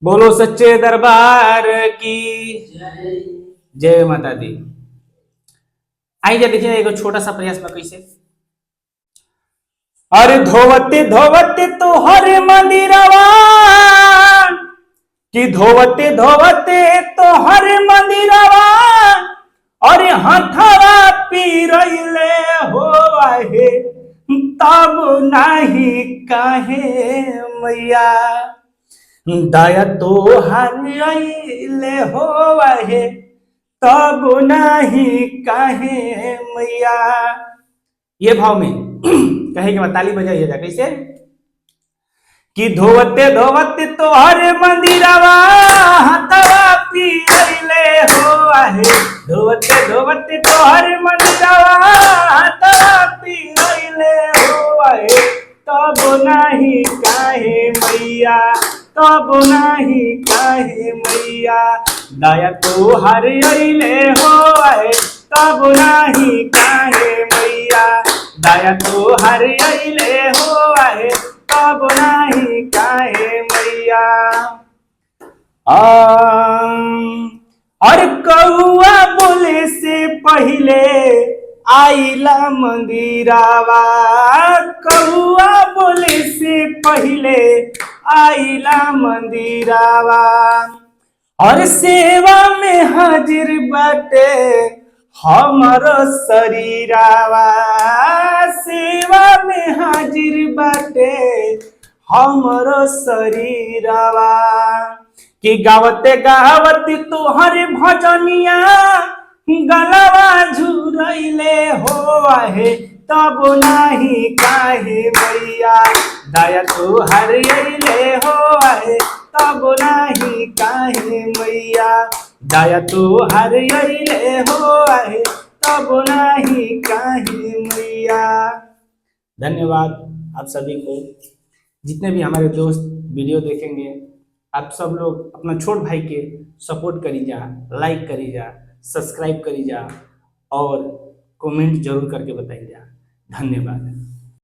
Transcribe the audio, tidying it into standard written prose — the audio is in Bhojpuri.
बोलो सच्चे दरबार की जय माता दी। आइए देखिए एक छोटा सा प्रयास में कैसे। अरे धोवते धोवते तो हरे मंदिरवा कि धोवते धोवते तो हरे मंदिरवा अरे हथवा पीरैले हो आहे तब नहीं काहे मैया दया तो हरियले हो आहे तब नहीं काहे मैया। ये भाव में कहे के बाद ताली बजाइएगा कैसे कि धोवते धोवते तो हरे मंदिरवा हथवा पीरैले हो आहे धोवते धोवते तो हरे मंदिरवा हथवा पीरैले हो आहे तब नहीं काहे मैया तब नहीं काहे मैया दया तो हरियले हो आहे तब नहीं काहे मैया दया तो हरियले हो आहे तब नहीं काहे मैया। और कौआ बोले से पहले आइला मंदिरावा कौआ बोले से पहले आइला मंदिरावा और सेवा में हाजिर बाटे हमारो शरीरावा सेवा में हाजिर बाटे हमारो शरीरावा कि गावते गावती तोहरे भजनिया गलवा झुरैले हो आहे तब नहीं काहे मैया दया तो हरियले हो आहे तब नहीं काहे मैया दया तो हरियले हो आहे तब नहीं काहे मैया। धन्यवाद आप सभी को, जितने भी हमारे दोस्त वीडियो देखेंगे आप सब लोग अपना छोट भाई के सपोर्ट करी जा, लाइक करी जा, सब्सक्राइब करी जा और कमेंट जरूर करके बताइए। धन्यवाद।